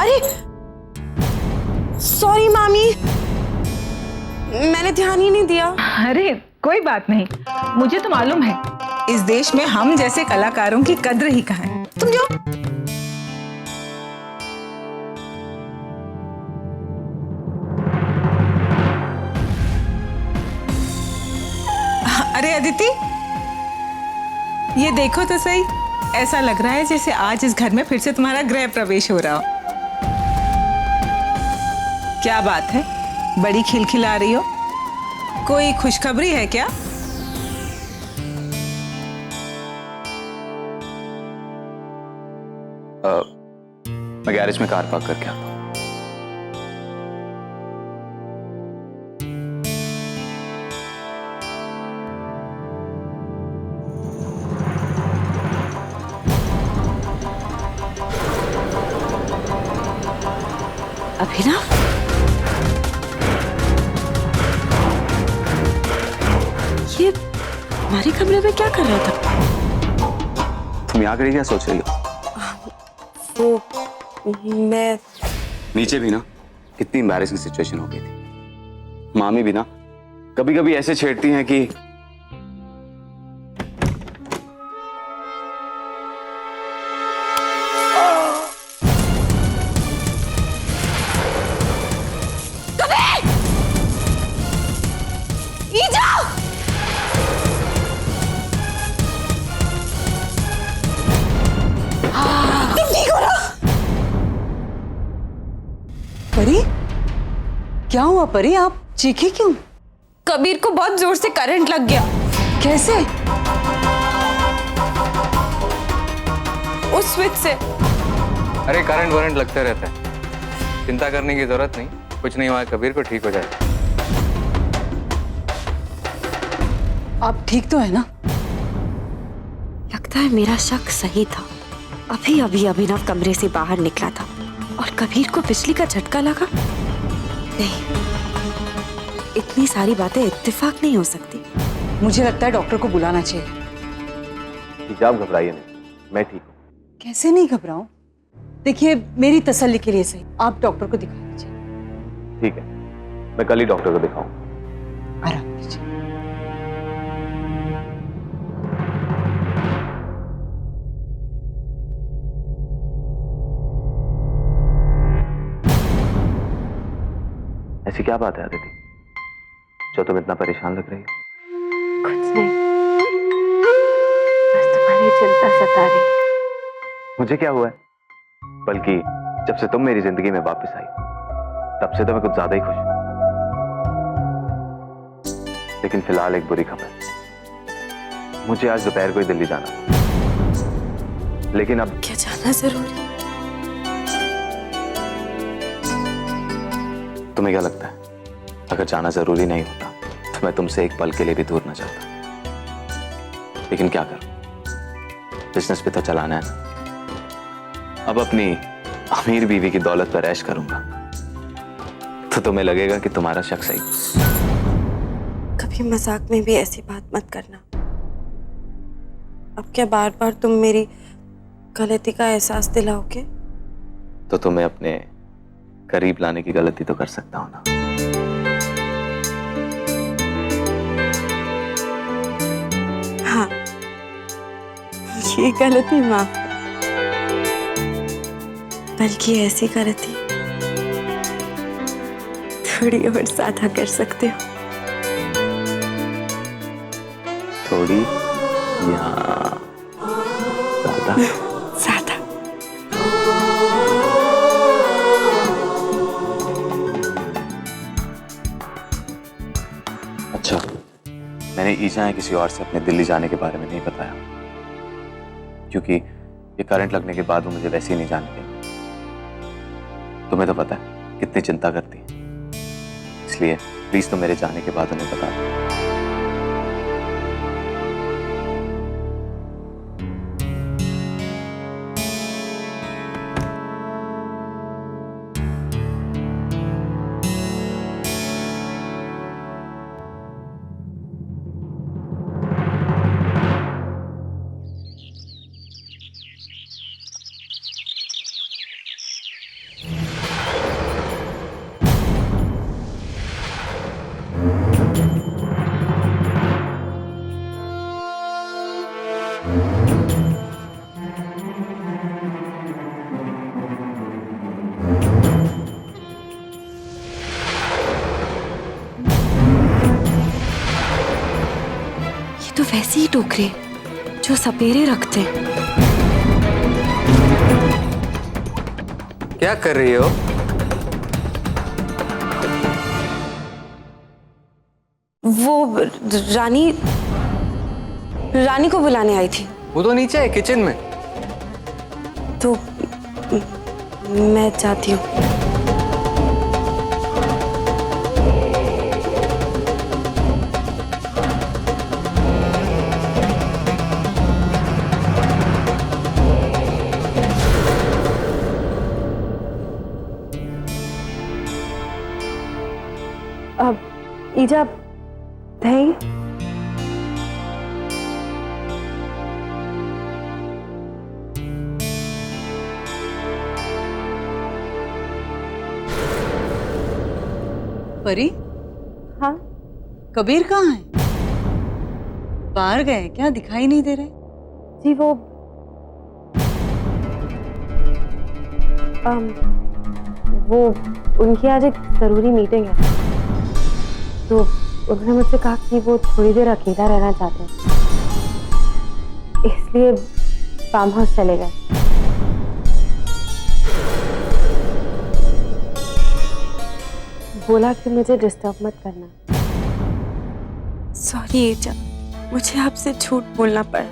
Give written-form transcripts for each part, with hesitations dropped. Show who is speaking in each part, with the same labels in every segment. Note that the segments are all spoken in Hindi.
Speaker 1: अरे सॉरी मामी, मैंने ध्यान ही नहीं दिया।
Speaker 2: अरे कोई बात नहीं, मुझे तो मालूम है इस देश में हम जैसे कलाकारों की कद्र ही कहाँ है। तुम जाओ। अरे अदिति, ये देखो तो सही, ऐसा लग रहा है जैसे आज इस घर में फिर से तुम्हारा गृह प्रवेश हो रहा हो। क्या बात है, बड़ी खिलखिला रही हो? कोई खुशखबरी है क्या?
Speaker 3: मैं गैरेज में कार पार्क करके आता हूँ।
Speaker 1: अभिनव, ये हमारे कमरे में क्या कर रहा था?
Speaker 3: तुम यहाँ खड़ी क्या सोच रही हो?
Speaker 1: वो मैं
Speaker 3: नीचे भी ना कितनी एम्बैरेसिंग सिचुएशन हो गई थी। मामी भी ना कभी कभी ऐसे छेड़ती हैं कि
Speaker 4: परी, क्या हुआ परी? आप चीखी क्यों?
Speaker 1: कबीर को बहुत जोर से करंट लग गया।
Speaker 4: कैसे?
Speaker 1: उस स्विच से।
Speaker 5: अरे करंट वरंट लगते रहता है, चिंता करने की जरूरत नहीं, कुछ नहीं हुआ, कबीर को ठीक हो जाएगा।
Speaker 4: आप ठीक तो है ना?
Speaker 1: लगता है मेरा शक सही था। अभी अभी अभिनव कमरे से बाहर निकला था और कबीर को बिजली का झटका लगा। नहीं, इतनी सारी बातें इत्तेफाक नहीं हो सकती।
Speaker 4: मुझे लगता है डॉक्टर को बुलाना चाहिए।
Speaker 3: ठीक, आप घबराइए नहीं, मैं ठीक हूँ।
Speaker 4: कैसे नहीं घबराऊं? देखिए, मेरी तसल्ली के लिए सही, आप डॉक्टर को दिखा लीजिए।
Speaker 3: ठीक है, मैं कल ही डॉक्टर को दिखाऊं।
Speaker 4: आराम कीजिए।
Speaker 3: ऐसी क्या बात है अदिति जो तुम इतना परेशान लग रही हो?
Speaker 1: कुछ नहीं, बस तुम्हारी चिंता सता रही।
Speaker 3: मुझे क्या हुआ है? बल्कि जब से तुम मेरी जिंदगी में वापस आई तब से तो मैं कुछ ज्यादा ही खुश हूं। लेकिन फिलहाल एक बुरी खबर, मुझे आज दोपहर को ही दिल्ली जाना था। लेकिन अब
Speaker 1: क्या जाना जरूरी?
Speaker 3: तुम्हें क्या लगता है अगर जाना जरूरी नहीं होता तो मैं तुमसे एक पल के लिए भी दूर न जाता? लेकिन क्या करूं, बिजनेस पे तो चलाना है ना। अब अपनी अमीर बीवी की दौलत पर ऐश करूंगा तो तुम्हें लगेगा कि तुम्हारा शक सही।
Speaker 1: कभी मजाक में भी ऐसी बात मत करना। अब क्या बार बार तुम मेरी गलती का एहसास दिलाओगे?
Speaker 3: तो तुम्हें अपने करीब लाने की गलती तो कर सकता हूं ना।
Speaker 1: हाँ, ये गलती माफ, बल्कि ऐसी गलती थोड़ी और ज्यादा कर सकते हो।
Speaker 3: थोड़ी या ज्यादा?
Speaker 1: ज्यादा।
Speaker 3: अच्छा, मैंने ईजा या किसी और से अपने दिल्ली जाने के बारे में नहीं बताया, क्योंकि ये करंट लगने के बाद वो मुझे वैसे ही नहीं जाने देंगे। तुम्हें तो पता है कितनी चिंता करती है, इसलिए प्लीज तुम मेरे जाने के बाद उन्हें बता दो।
Speaker 1: वैसी ही टोकरी जो सपेरे रखते हैं।
Speaker 5: क्या कर रही हो?
Speaker 1: वो रानी को बुलाने आई थी।
Speaker 5: वो तो नीचे है किचन में।
Speaker 1: तो मैं जाती हूँ। अब ईजा दही।
Speaker 4: परी,
Speaker 1: हाँ
Speaker 4: कबीर कहाँ है? बाहर गए क्या? दिखाई नहीं दे रहे।
Speaker 1: जी वो उनकी आज एक जरूरी मीटिंग है, तो उन्होंने मुझसे कहा कि वो थोड़ी देर अकेला रहना चाहते हैं, इसलिए फार्म हाउस चले गए। बोला कि मुझे डिस्टर्ब मत करना। सॉरी एजा, मुझे आपसे झूठ बोलना पड़ा,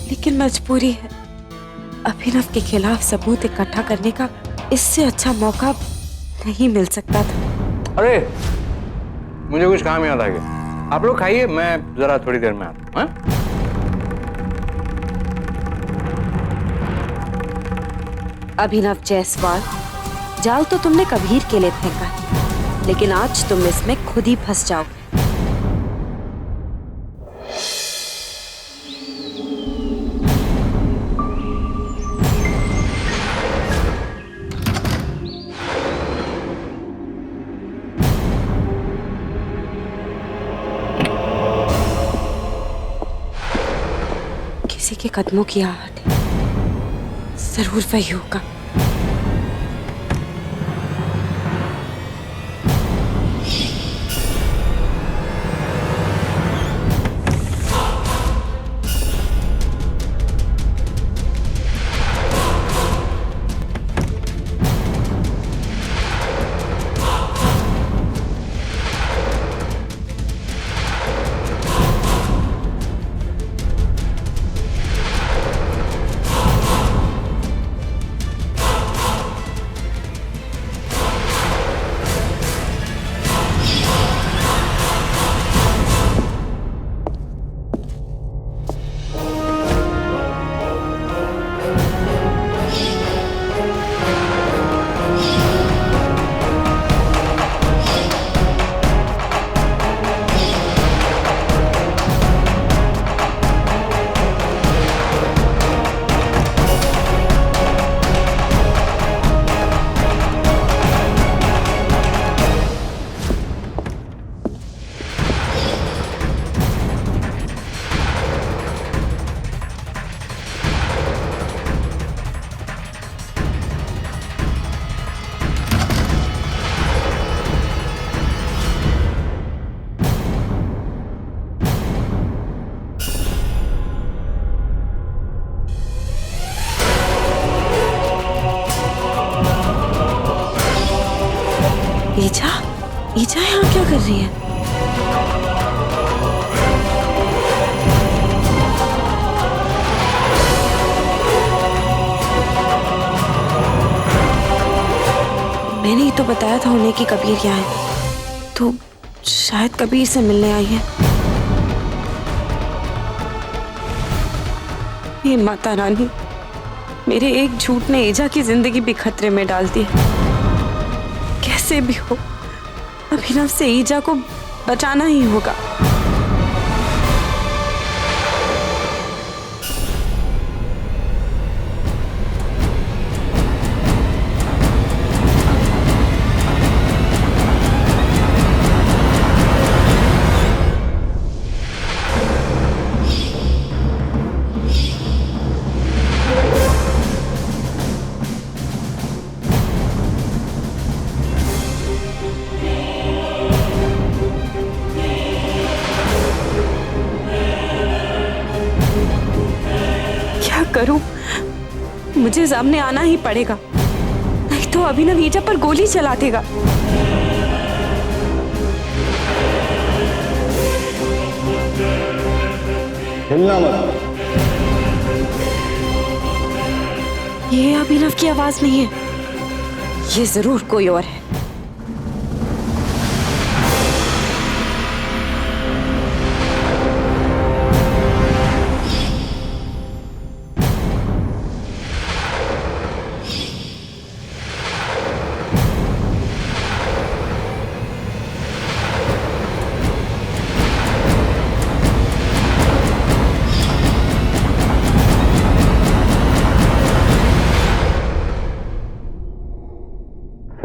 Speaker 1: लेकिन मजबूरी है। अभिनव के खिलाफ सबूत इकट्ठा करने का इससे अच्छा मौका नहीं मिल सकता था।
Speaker 5: अरे मुझे कुछ काम याद आ गया। आप लोग खाइए, मैं जरा थोड़ी देर में आता हूँ।
Speaker 1: अभिनव जायसवाल, जाल तो तुमने कबीर के लिए फेंका, लेकिन आज तुम इसमें खुद ही फंस जाओगे। किसी के कदमों की आहट है, जरूर वही होगा। ईजा यहाँ क्या कर रही है? मैंने ही तो बताया था उन्हें कि कबीर यहाँ है, तो शायद कबीर से मिलने आई है। हे माता रानी, मेरे एक झूठ ने ईजा की जिंदगी भी खतरे में डाल दी। कैसे भी हो, अभिनव से ईजा को बचाना ही होगा। करूं? मुझे सामने आना ही पड़ेगा, नहीं तो अभिनव ईजा पर गोली चला देगा।
Speaker 6: हिलना मत।
Speaker 1: ये अभिनव की आवाज नहीं है, ये जरूर कोई और है।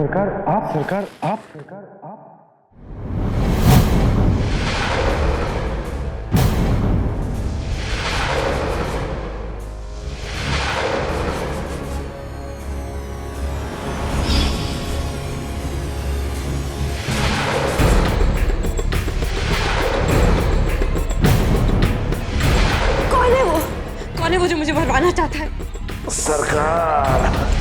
Speaker 6: सरकार आप
Speaker 1: कौन है वो जो मुझे मरवाना चाहता है?
Speaker 6: सरकार